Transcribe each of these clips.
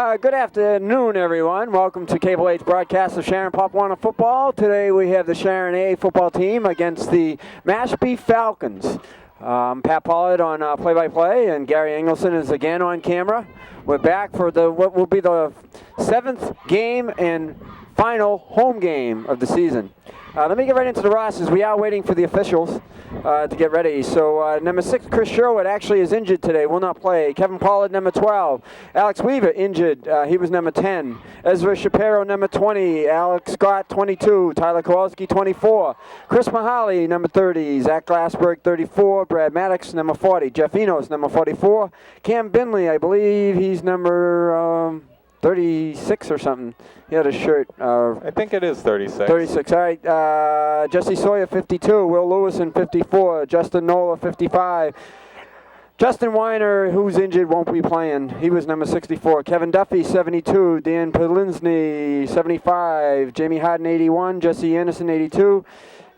Good afternoon, everyone. Welcome to Cable 8's broadcast of Sharon Pop Warner football. Today we have the Sharon A football team against the Mashpee Falcons. Pat Pollard on play-by-play, and Gary Engelson is again on camera. We're back for what will be the 7th game and final home game of the season. Let me get right into the rosters. We are waiting for the officials to get ready. So number 6, Chris Sherwood, actually is injured today, will not play. Kevin Pollard, number 12. Alex Weaver, injured. He was number 10. Ezra Shapiro, number 20. Alex Scott, 22. Tyler Kowalski, 24. Chris Mahaly, number 30. Zach Glassberg, 34. Brad Maddox, number 40. Jeff Enos, number 44. Cam Binley, I believe he's number 36 or something. He had a shirt. I think it is 36. 36, all right. Jesse Sawyer, 52. Will Lewison, 54. Justin Nola, 55. Justin Weiner, who's injured, won't be playing. He was number 64. Kevin Duffy, 72. Dan Polinsny, 75. Jamie Harden, 81. Jesse Anderson, 82.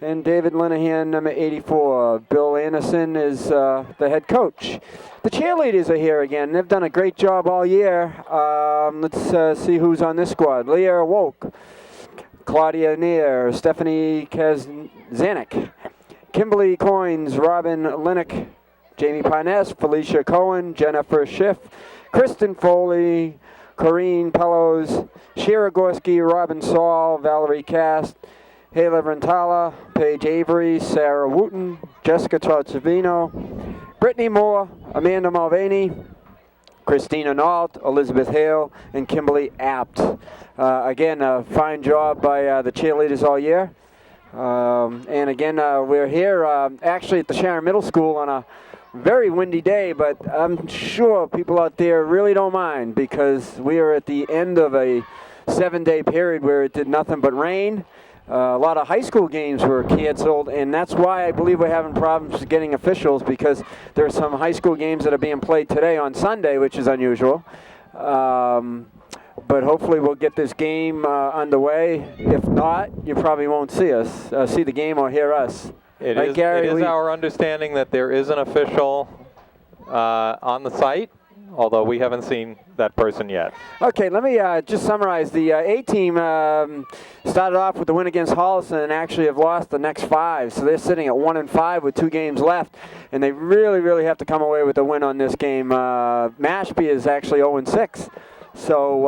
And David Linehan, number 84. Bill Anderson is the head coach. The cheerleaders are here again. They've done a great job all year. Let's see who's on this squad. Leah Woke, Claudia Neer, Stephanie Kazanik, Kimberly Coins, Robin Linick, Jamie Parnes, Felicia Cohen, Jennifer Schiff, Kristen Foley, Corrine Pellos, Shira Gorski, Robin Saul, Valerie Cast, Hayla Rentala, Paige Avery, Sarah Wooten, Jessica Trotsavino, Brittany Moore, Amanda Mulvaney, Christina Nault, Elizabeth Hale, and Kimberly Apt. Again, a fine job by the cheerleaders all year. And again, we're here actually at the Sharon Middle School on a very windy day, but I'm sure people out there really don't mind because we are at the end of a 7-day period where it did nothing but rain. A lot of high school games were canceled, and that's why I believe we're having problems getting officials, because there are some high school games that are being played today on Sunday, which is unusual. But hopefully we'll get this game underway. If not, you probably won't see us, see the game or hear us. It right, is, Gary, it is our understanding that there is an official on the site, although we haven't seen that person yet. Okay, let me just summarize. The A team started off with the win against Holliston and actually have lost the next 5. So they're sitting at 1-5 with 2 games left, and they really, really have to come away with a win on this game. Mashpee is actually 0-6. So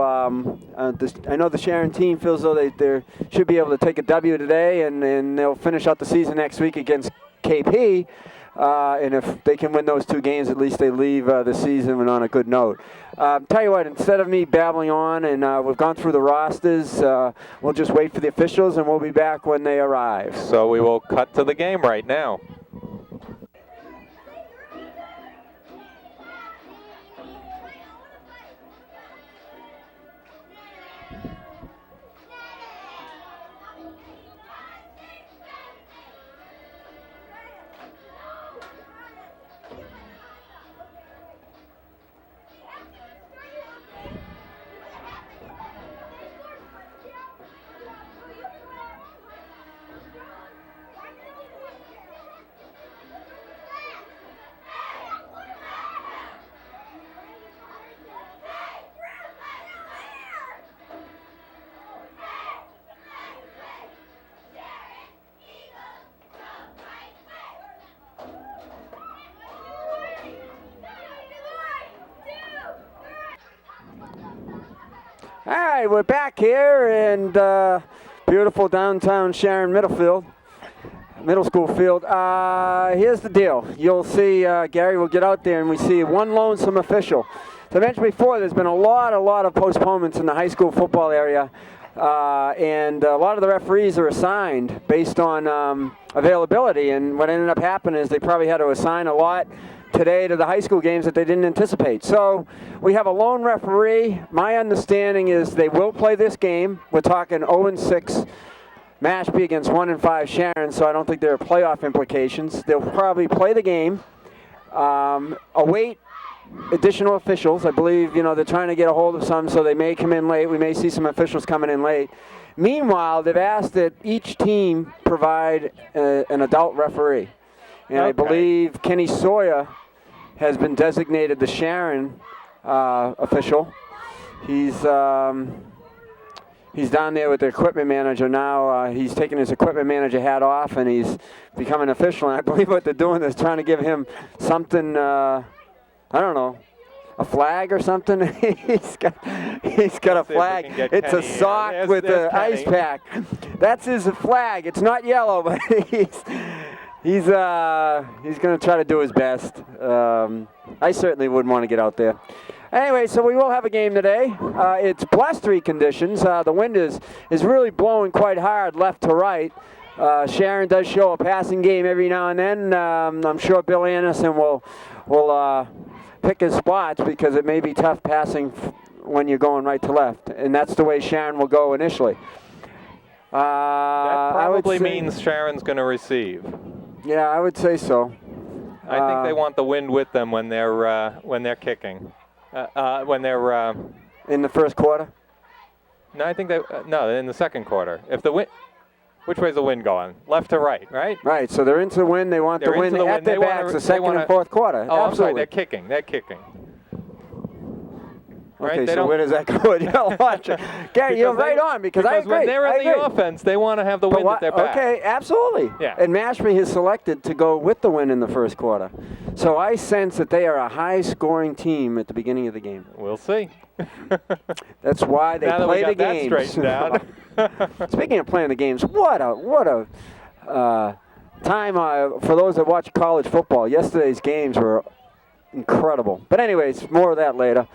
I know the Sharon team feels though they should be able to take a W today, and they'll finish out the season next week against KP. And if they can win those 2 games, at least they leave the season on a good note. Tell you what, instead of me babbling on, and we've gone through the rosters, we'll just wait for the officials, and we'll be back when they arrive. So we will cut to the game right now. All right, we're back here in beautiful downtown Sharon Middle School field. Here's the deal. You'll see, Gary will get out there and we see one lonesome official. So I mentioned before, there's been a lot of postponements in the high school football area, and a lot of the referees are assigned based on availability, and what ended up happening is they probably had to assign a lot today to the high school games that they didn't anticipate. So we have a lone referee. My understanding is they will play this game. We're talking 0-6 Mashpee against 1-5 Sharon, so I don't think there are playoff implications. They'll probably play the game, await additional officials. I believe, they're trying to get a hold of some, so they may come in late. We may see some officials coming in late. Meanwhile, they've asked that each team provide an adult referee. And okay. I believe Kenny Sawyer has been designated the Sharon official. He's down there with the equipment manager now. He's taking his equipment manager hat off, and he's becoming official. And I believe what they're doing is trying to give him something, I don't know, a flag or something. he's got a flag. It's a sock with an ice pack. That's his flag. It's not yellow, but he's going to try to do his best. I certainly wouldn't want to get out there. Anyway, so we will have a game today. It's blustery conditions. The wind is really blowing quite hard left to right. Sharon does show a passing game every now and then. I'm sure Bill Anderson will pick his spots because it may be tough passing when you're going right to left, and that's the way Sharon will go initially. That probably means Sharon's going to receive. Yeah, I would say so. I think they want the wind with them when they're kicking. When they're in the first quarter? No, I think no, in the second quarter. If the wind, which way is the wind going? Left to right, right? Right. So they're into the wind. They want the wind at their backs the second and fourth quarter. Oh, absolutely. I'm sorry. They're kicking. They're kicking. Okay, right? so where does that go? You don't watch it. Gary, you're right on because I agree. When they're in the offense, they want to have the wind at their back. Okay, absolutely. Yeah. And Mashpee has selected to go with the wind in the first quarter. So I sense that they are a high-scoring team at the beginning of the game. We'll see. That's why they play the games. That straightened out. Speaking of playing the games, what a time for those that watch college football. Yesterday's games were incredible. But anyways, more of that later.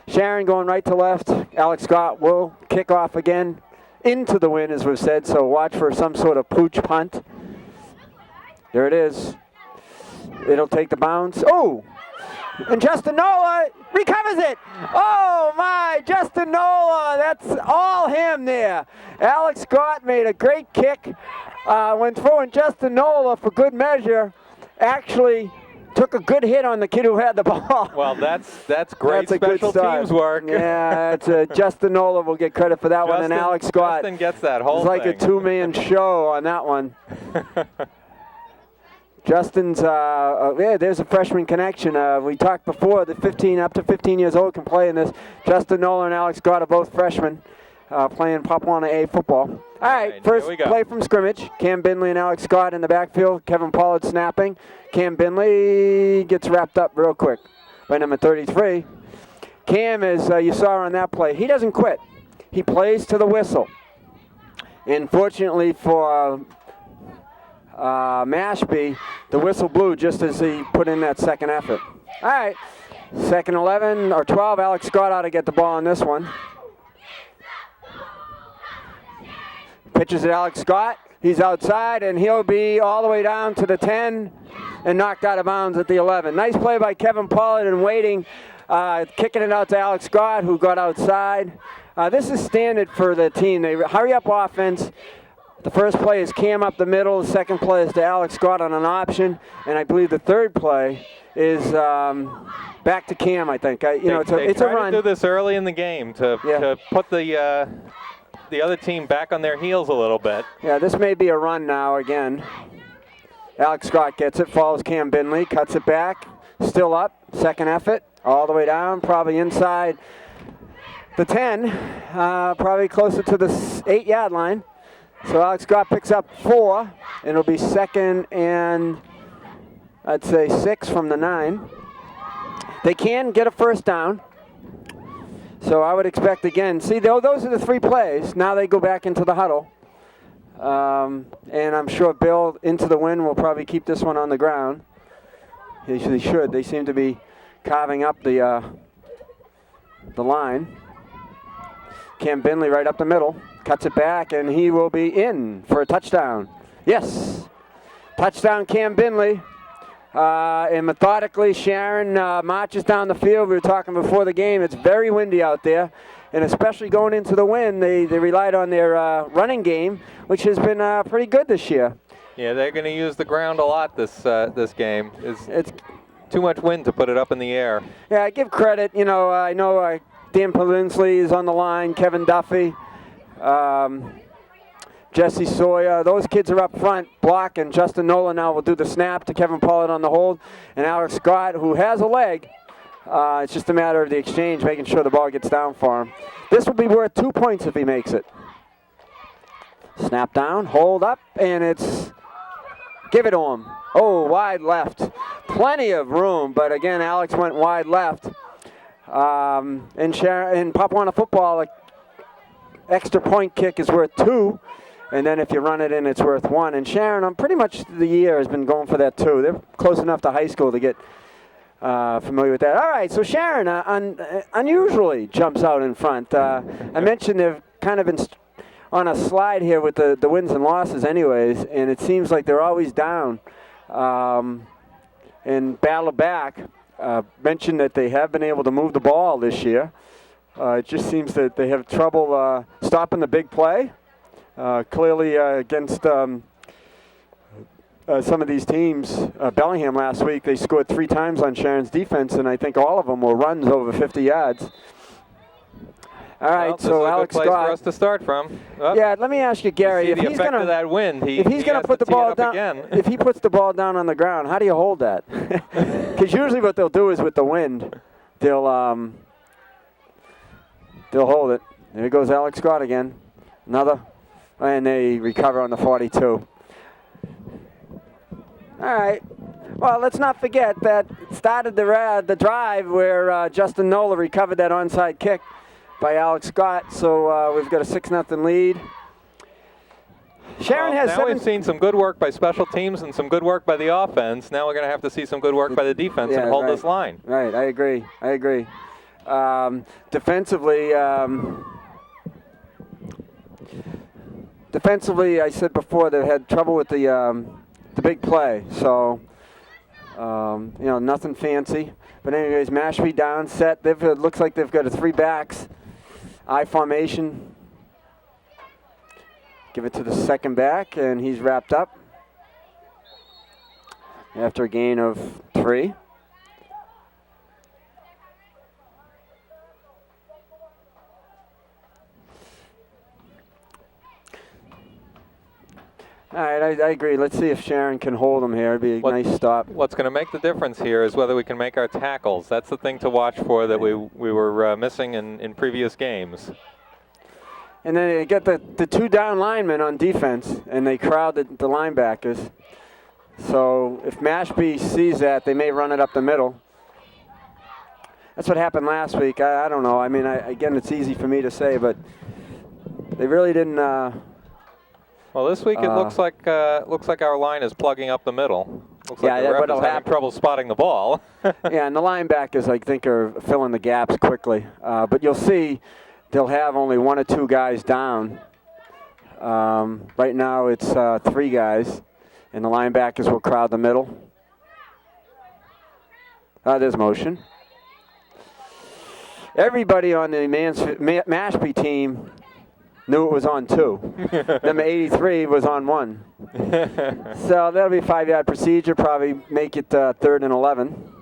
Sharon going right to left. Alex Scott will kick off again into the wind, as we've said, so watch for some sort of pooch punt. There it is. It'll take the bounce. Oh! And Justin Nola recovers it. Oh, my. Justin Nola. That's all him there. Alex Scott made a great kick. When throwing Justin Nola for good measure, actually took a good hit on the kid who had the ball. Well, that's great special teams work. Yeah, Justin Nola will get credit for that one, and Alex Scott. Justin gets that whole thing. It's like a two-man show on that one. Justin's, there's a freshman connection. We talked before that up to 15 years old can play in this. Justin Nola and Alex Scott are both freshmen playing Papuana A football. All right, first play from scrimmage. Cam Binley and Alex Scott in the backfield. Kevin Pollard snapping. Cam Binley gets wrapped up real quick by number 33. Cam, as you saw on that play, he doesn't quit. He plays to the whistle. And fortunately for Mashpee, the whistle blew just as he put in that second effort. All right, second 11 or 12. Alex Scott ought to get the ball on this one. Pitches it Alex Scott. He's outside, and he'll be all the way down to the 10 and knocked out of bounds at the 11. Nice play by Kevin Pollard and waiting, kicking it out to Alex Scott, who got outside. This is standard for the team. They hurry up offense. The first play is Cam up the middle. The second play is to Alex Scott on an option. And I believe the third play is back to Cam, I think. It's a run. They try to do this early in the game to put the other team back on their heels a little bit. Yeah, this may be a run now again. Alex Scott gets it, follows Cam Binley, cuts it back, still up, second effort, all the way down, probably inside the 10, probably closer to the 8-yard line. So Alex Scott picks up 4, and it'll be second and I'd say 6 from the 9. They can get a first down. So I would expect again, see, those are the 3 plays. Now they go back into the huddle. And I'm sure Bill, into the wind, will probably keep this one on the ground. They should. They seem to be carving up the line. Cam Binley right up the middle. Cuts it back, and he will be in for a touchdown. Yes. Touchdown, Cam Binley. And methodically, Sharon marches down the field. We were talking before the game. It's very windy out there. And especially going into the wind, they relied on their running game, which has been pretty good this year. Yeah, they're going to use the ground a lot this game. It's too much wind to put it up in the air. Yeah, I give credit. I know Dan Pelinsley is on the line, Kevin Duffy, Jesse Sawyer. Those kids are up front blocking. Justin Nola now will do the snap to Kevin Pollard on the hold. And Alex Scott, who has a leg, It's just a matter of the exchange, making sure the ball gets down for him. This will be worth 2 points if he makes it. Snap down, hold up, and it's give it to him. Oh, wide left. Plenty of room, but again, Alex went wide left. In Pop Warner football, an extra point kick is worth 2. And then if you run it in, it's worth 1. And Sharon, on pretty much the year, has been going for that too. They're close enough to high school to get familiar with that. All right, so Sharon unusually jumps out in front. I mentioned they've kind of been on a slide here with the wins and losses anyways, and it seems like they're always down and battle back. Mentioned that they have been able to move the ball this year. It just seems that they have trouble stopping the big play. Clearly against some of these teams, Bellingham last week, they scored 3 times on Sharon's defense, and I think all of them were runs over 50 yards. All right, so Alex Scott. This is a good place for us to start from. Oh. Yeah, let me ask you, Gary. You see the effect of that wind. If he's going to put the ball down, if he puts the ball down on the ground, how do you hold that? Because usually what they'll do is with the wind, they'll hold it. There goes Alex Scott again. Another. And they recover on the 42. All right. Well, let's not forget that started the drive where Justin Nola recovered that onside kick by Alex Scott. So we've got a 6-0 lead. Sharon has now we've seen some good work by special teams and some good work by the offense. Now we're going to have to see some good work by the defense and hold this line. Right. I agree. Defensively, I said before they had trouble with the big play, so nothing fancy. But anyways, Mashpee down, set. It looks like they've got a 3 backs, I formation. Give it to the second back, and he's wrapped up after a gain of 3. All right, I agree. Let's see if Sharon can hold him here. It'd be a nice stop. What's going to make the difference here is whether we can make our tackles. That's the thing to watch for that we were missing in previous games. And then they get the 2 down linemen on defense, and they crowd the linebackers. So if Mashpee sees that, they may run it up the middle. That's what happened last week. I don't know. I mean, again, it's easy for me to say, but they really didn't. Well, this week it looks like our line is plugging up the middle. Looks like the ref is having trouble spotting the ball. Yeah, and the linebackers, I think, are filling the gaps quickly. But you'll see they'll have only 1 or 2 guys down. Right now it's 3 guys, and the linebackers will crowd the middle. There's motion. Everybody on the Mashpee team knew it was on 2. Number 83 was on 1. So that'll be a 5-yard procedure, probably make it 3rd and 11.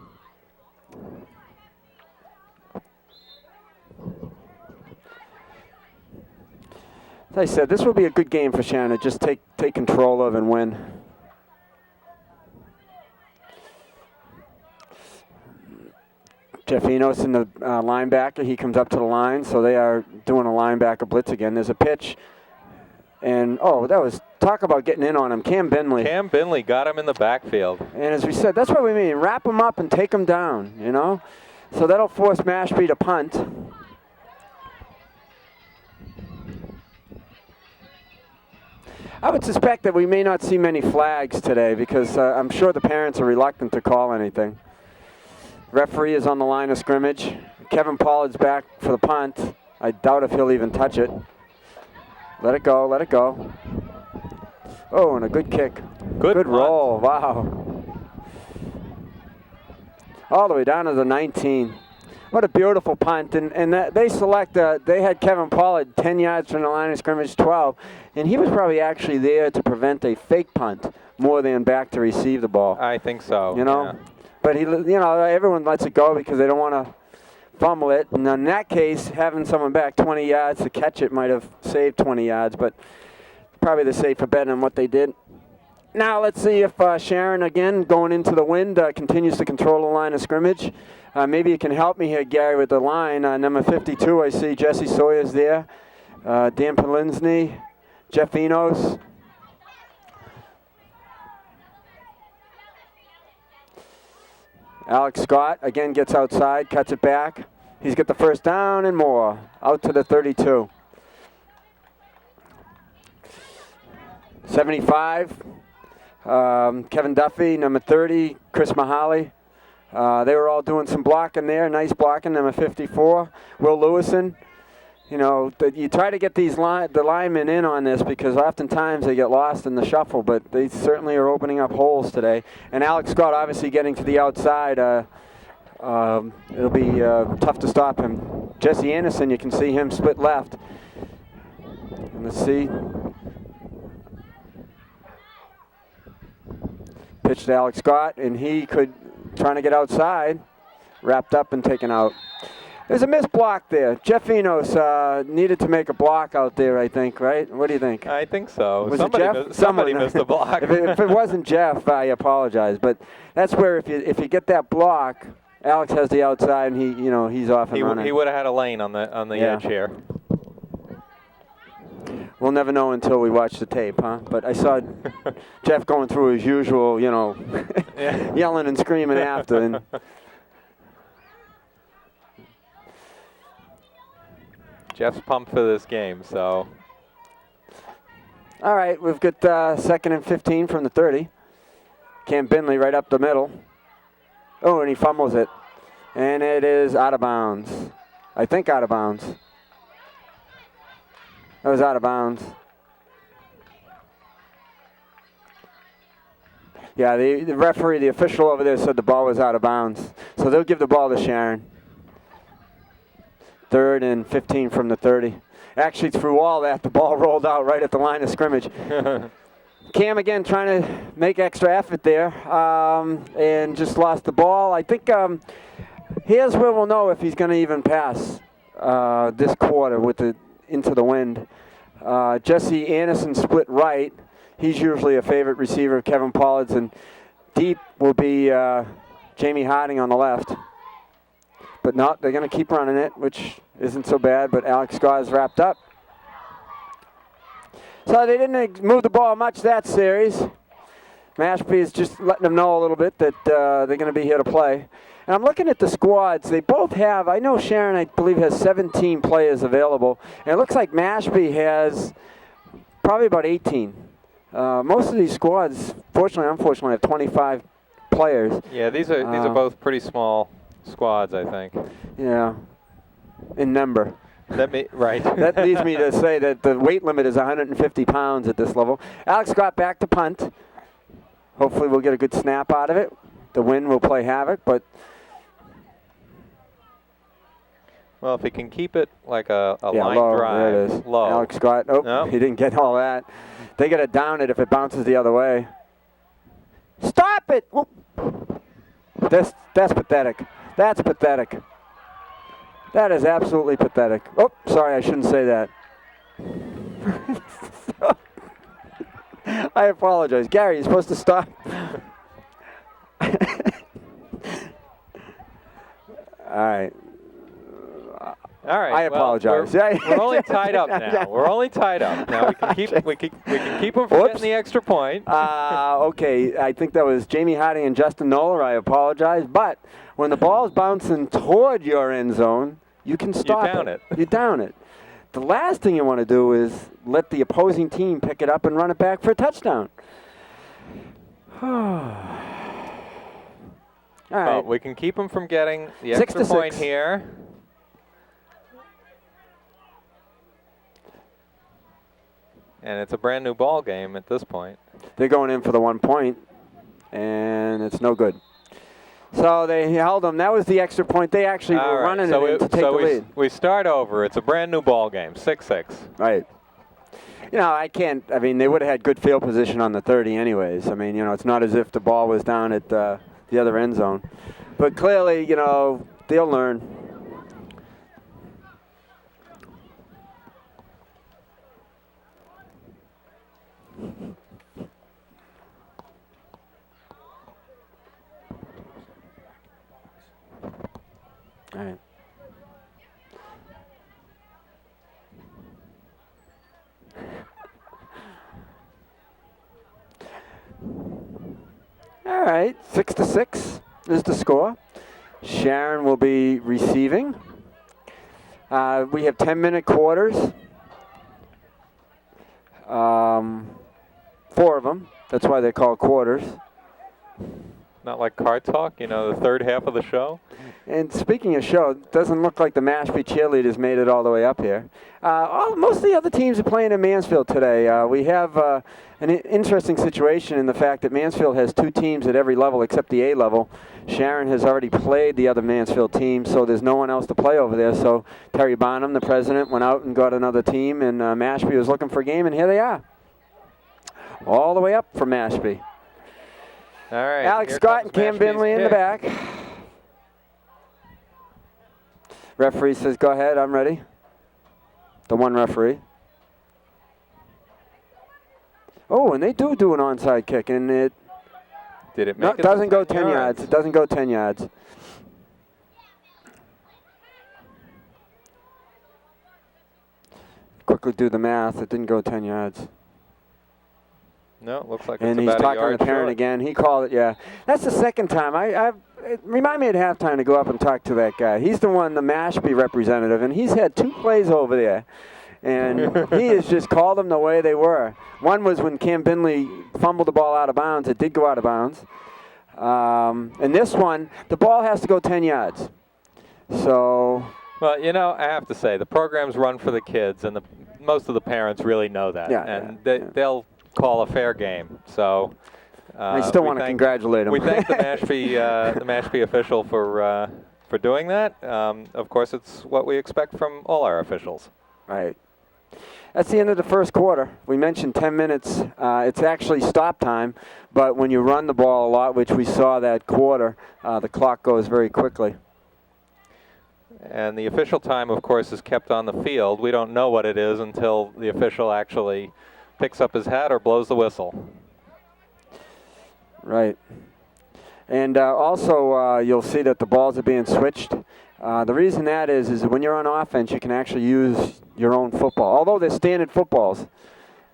As I said, this will be a good game for Sharon to just take control of and win. Jeff Enos in the linebacker. He comes up to the line, so they are doing a linebacker blitz again. There's a pitch, and that was talk about getting in on him. Cam Binley. Cam Binley got him in the backfield. And as we said, that's what we mean. Wrap him up and take him down, So that'll force Mashpee to punt. I would suspect that we may not see many flags today because I'm sure the parents are reluctant to call anything. Referee is on the line of scrimmage. Kevin Pollard's back for the punt. I doubt if he'll even touch it. Let it go, let it go. Oh, and a good kick. Good roll, wow. All the way down to the 19. What a beautiful punt. And they had Kevin Pollard 10 yards from the line of scrimmage, 12. And he was probably actually there to prevent a fake punt more than back to receive the ball. I think so. Yeah. But everyone lets it go because they don't want to fumble it. And in that case, having someone back 20 yards to catch it might have saved 20 yards, but probably the safer bet on what they did. Now let's see if Sharon, again, going into the wind, continues to control the line of scrimmage. Maybe you can help me here, Gary, with the line. Number 52, I see Jesse Sawyer's there. Dan Polinsky, Jeff Enos. Alex Scott, again, gets outside, cuts it back. He's got the first down and more, out to the 32. 75, Kevin Duffy, number 30, Chris Mahaly. They were all doing some blocking there, nice blocking, number 54. Will Lewison. You know, you try to get the linemen in on this because oftentimes they get lost in the shuffle, but they certainly are opening up holes today. And Alex Scott obviously getting to the outside. It'll be tough to stop him. Jesse Anderson, you can see him split left. And let's see. Pitch to Alex Scott, and he trying to get outside, wrapped up and taken out. There's a missed block there. Jeff Enos needed to make a block out there, I think, right? What do you think? I think so. Was it Jeff? Somebody missed a block. if it wasn't Jeff, I apologize. But that's where if you get that block, Alex has the outside, and he's off and running. He would have had a lane on the edge here. We'll never know until we watch the tape, huh? But I saw Jeff going through his usual, yelling and screaming after. And Jeff's pumped for this game, so. All right, we've got 2nd and 15 from the 30. Cam Binley right up the middle. Oh, and he fumbles it. And it is out of bounds. I think out of bounds. That was out of bounds. Yeah, the referee, the official over there said the ball was out of bounds. So they'll give the ball to Sharon. 3rd and 15 from the 30. Actually, through all that, the ball rolled out right at the line of scrimmage. Cam, again, trying to make extra effort there and just lost the ball. I think here's where we'll know if he's going to even pass this quarter into the wind. Jesse Anderson split right. He's usually a favorite receiver of Kevin Pollard's, and deep will be Jamie Harding on the left. But no, they're going to keep running it, which isn't so bad, but Alex Scott is wrapped up. So they didn't move the ball much that series. Mashpee is just letting them know a little bit that they're going to be here to play. And I'm looking at the squads. They both have, I know Sharon, I believe, has 17 players available. And it looks like Mashpee has probably about 18. Most of these squads, fortunately, unfortunately, have 25 players. Yeah, these are both pretty small squads, I think. Yeah, in number. Right. That leads me to say that the weight limit is 150 pounds at this level. Alex got back to punt. Hopefully we'll get a good snap out of it. The wind will play havoc, but... Well, if he can keep it like a line low, drive, there it is. low. Alex Scott, he didn't get all that. They got to down it if it bounces the other way. Stop it! Whoop. That's pathetic. That's pathetic. That is absolutely pathetic. Oh, sorry, I shouldn't say that. I apologize. Gary, you're supposed to stop. All right. All right. I apologize. We're only tied up now. We're only tied up. Now we can keep them from getting the extra point. Okay, I think that was Jamie Harding and Justin Noller. I apologize, but when the ball is bouncing toward your end zone, you can stop it. You down it. The last thing you want to do is let the opposing team pick it up and run it back for a touchdown. All right. Well, we can keep them from getting the extra point here. And it's a brand new ball game at this point. They're going in for the 1 point, and it's no good. So they held them. That was the extra point. They actually were running it in to take the lead. We start over. It's a brand new ball game, 6-6. Right. They would have had good field position on the 30 anyways. It's not as if the ball was down at the other end zone. But clearly, they'll learn. right, 6-6 is the score. Sharon will be receiving. We have 10-minute quarters. 4 of them. That's why they're called quarters. Not like car talk, the third half of the show. And speaking of show, it doesn't look like the Mashpee cheerleaders made it all the way up here. Most of the other teams are playing in Mansfield today. We have an interesting situation in the fact that Mansfield has 2 teams at every level except the A level. Sharon has already played the other Mansfield team, so there's no one else to play over there. So Terry Bonham, the president, went out and got another team, and Mashpee was looking for a game, and here they are. All the way up for Mashpee. All right. Alex Scott and Cam Binley in the back. Referee says, go ahead, I'm ready. The one referee. Oh, and they do an onside kick, and it... Did it make it doesn't go 10 yards. It doesn't go 10 yards. Quickly do the math. It didn't go 10 yards. No, it looks like and it's about a yard. And he's talking to the parent short. again. He called it, yeah. That's the second time. It remind me at halftime to go up and talk to that guy. He's the one, the Mashpee representative, and he's had 2 plays over there. And he has just called them the way they were. One was when Cam Binley fumbled the ball out of bounds. It did go out of bounds. And this one, the ball has to go 10 yards. So... Well, I have to say, the program's run for the kids, and most of the parents really know that. Yeah, and they'll call a fair game. So I still want to congratulate them. We thank the Mashpee official for doing that. Of course, it's what we expect from all our officials. Right. That's the end of the first quarter. We mentioned 10 minutes. It's actually stop time, but when you run the ball a lot, which we saw that quarter, the clock goes very quickly. And the official time, of course, is kept on the field. We don't know what it is until the official actually picks up his hat or blows the whistle. Right. And also, you'll see that the balls are being switched. The reason that is when you're on offense, you can actually use your own football. Although they're standard footballs,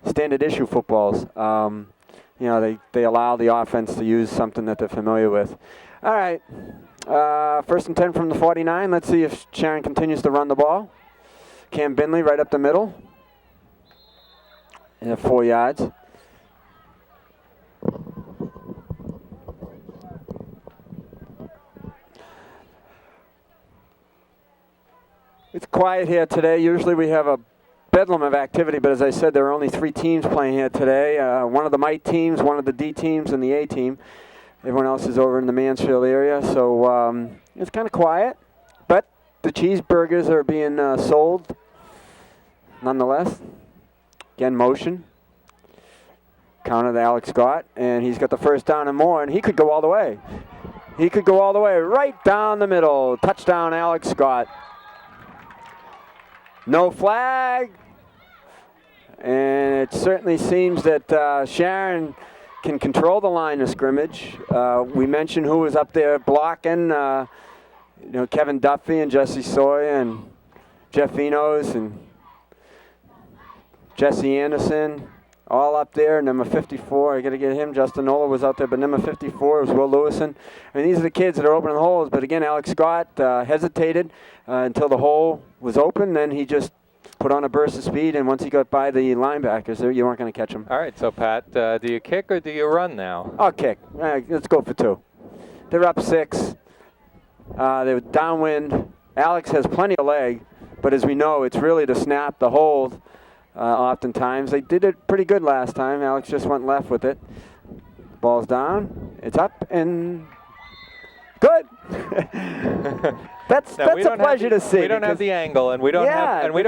standard issue footballs, they allow the offense to use something that they're familiar with. All right. First and 10 from the 49. Let's see if Sharon continues to run the ball. Cam Binley right up the middle. And 4 yards. It's quiet here today. Usually we have a bedlam of activity, but as I said, there are only 3 teams playing here today. One of the Mite teams, one of the D teams, and the A team. Everyone else is over in the Mansfield area, so it's kind of quiet. But the cheeseburgers are being sold nonetheless. Again, motion. Counter to Alex Scott, and he's got the first down and more, and he could go all the way. He could go all the way, right down the middle. Touchdown, Alex Scott. No flag. And it certainly seems that Sharon can control the line of scrimmage. We mentioned who was up there blocking. Kevin Duffy and Jesse Sawyer and Jeff Enos and Jesse Anderson, all up there. Number 54, I got to get him. Justin Nola was out there, but number 54 was Will Lewison. And these are the kids that are opening the holes. But again, Alex Scott hesitated until the hole was open. Then he just put on a burst of speed, and once he got by the linebackers, you weren't going to catch him. All right, so Pat, do you kick or do you run now? I'll kick. Let's go for 2. They're up 6. They're downwind. Alex has plenty of leg, but as we know, it's really to snap the hold. Oftentimes, they did it pretty good last time. Alex just went left with it. Ball's down. It's up and good. That's a pleasure to see. We don't have the angle, and we don't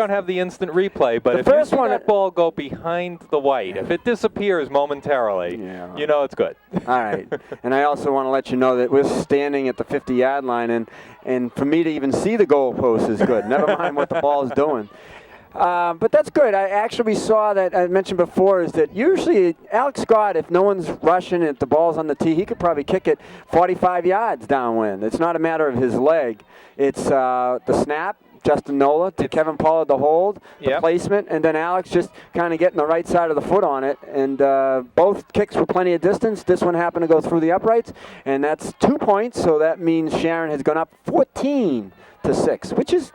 have the instant replay. But if you see that ball go behind the white, if it disappears momentarily, you know it's good. All right. And I also want to let you know that we're standing at the 50-yard line, and for me to even see the goalpost is good. Never mind what the ball is doing. But that's good. I actually saw that I mentioned before is that usually Alex Scott, if no one's rushing, if the ball's on the tee, he could probably kick it 45 yards downwind. It's not a matter of his leg. It's the snap, Justin Nola to Kevin Pollard the hold, the placement, and then Alex just kind of getting the right side of the foot on it. And both kicks were plenty of distance. This one happened to go through the uprights, and that's 2 points. So that means Sharon has gone up 14-6, which is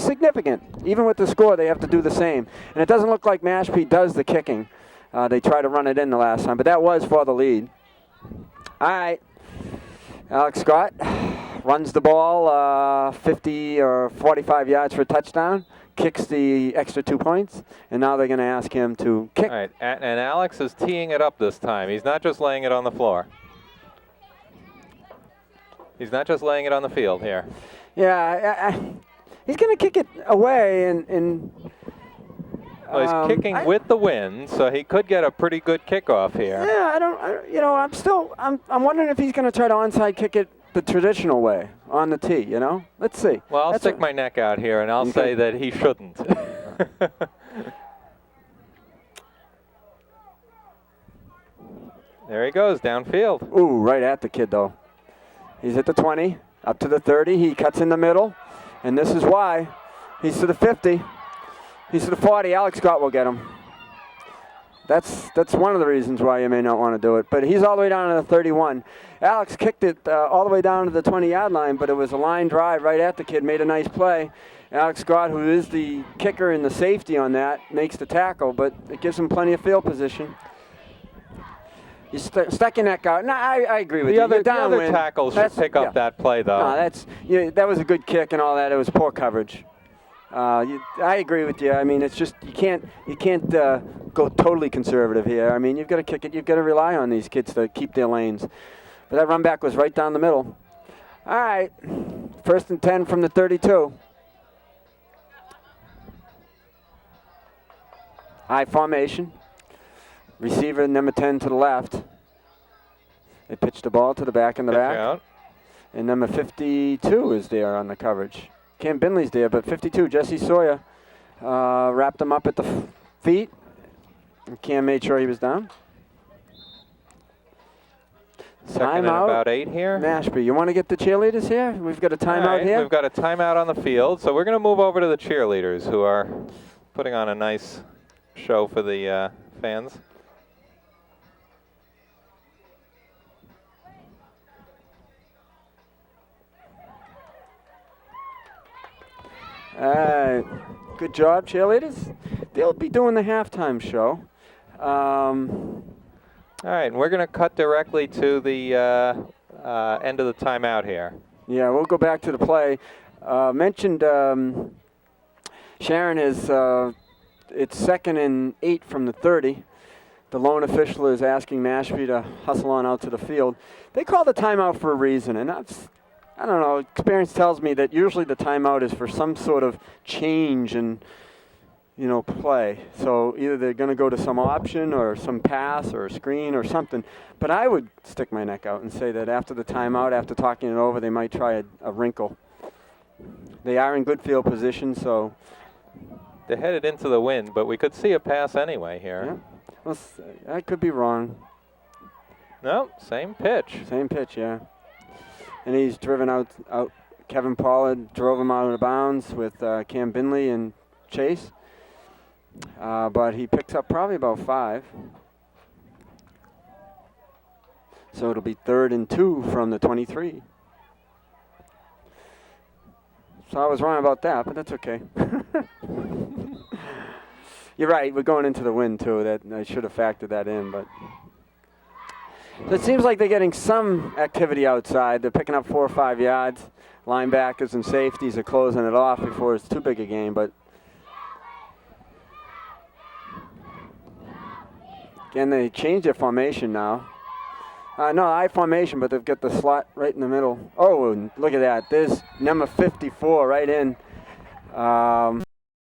significant. Even with the score, they have to do the same. And it doesn't look like Mashpee does the kicking. They tried to run it in the last time, but that was for the lead. All right. Alex Scott runs the ball 50 or 45 yards for a touchdown, kicks the extra 2 points, and now they're going to ask him to kick. All right, and Alex is teeing it up this time. He's not just laying it on the floor. He's not just laying it on the field here. Yeah, he's going to kick it away and well, he's kicking with the wind, so he could get a pretty good kickoff here. Yeah, I'm wondering if he's going to try to onside kick it the traditional way on the tee, you know? Let's see. Well, I'll stick my neck out here, and I'll say that he shouldn't. There he goes, downfield. Ooh, right at the kid, though. He's at the 20, up to the 30. He cuts in the middle, and this is why. He's to the 50. He's to the 40. Alex Scott will get him. That's one of the reasons why you may not want to do it. But he's all the way down to the 31. Alex kicked it all the way down to the 20-yard line, but it was a line drive right at the kid, made a nice play. Alex Scott, who is the kicker and the safety on that, makes the tackle, but it gives him plenty of field position. You stuck your neck out. No, I agree with you. The other tackles should pick up that play, though. No, that was a good kick and all that. It was poor coverage. I agree with you. I mean, it's just you can't go totally conservative here. I mean, you've got to kick it. You've got to rely on these kids to keep their lanes. But that run back was right down the middle. All right, 1st and 10 from the 32. I formation. Receiver number 10 to the left. They pitch the ball to the back in the back. Out. And number 52 is there on the coverage. Cam Binley's there, but 52, Jesse Sawyer, wrapped him up at the feet. And Cam made sure he was down. Second and about 8 here. Mashpee, you want to get the cheerleaders here? We've got a timeout here. We've got a timeout on the field, so we're going to move over to the cheerleaders, who are putting on a nice show for the fans. Good job, cheerleaders. They'll be doing the halftime show. All right, and we're going to cut directly to the end of the timeout here. Yeah, we'll go back to the play. Mentioned Sharon is, it's 2nd and 8 from the 30. The lone official is asking Mashpee to hustle on out to the field. They call the timeout for a reason, and that's, I don't know, experience tells me that usually the timeout is for some sort of change in, play. So either they're going to go to some option or some pass or a screen or something. But I would stick my neck out and say that after the timeout, after talking it over, they might try a wrinkle. They are in good field position, so. They're headed into the wind, but we could see a pass anyway here. Yeah. Well, I could be wrong. No, same pitch. Same pitch, yeah. And he's driven out. Kevin Pollard drove him out of bounds with Cam Binley and Chase. But he picks up probably about 5. So it'll be 3rd and 2 from the 23. So I was wrong about that, but that's okay. You're right, we're going into the wind too. That I should have factored that in, but. So it seems like they're getting some activity outside. They're picking up 4 or 5 yards. Linebackers and safeties are closing it off before it's too big a game. But again, they changed their formation now. No, I formation, but they've got the slot right in the middle. Oh, and look at that. There's number 54 right in.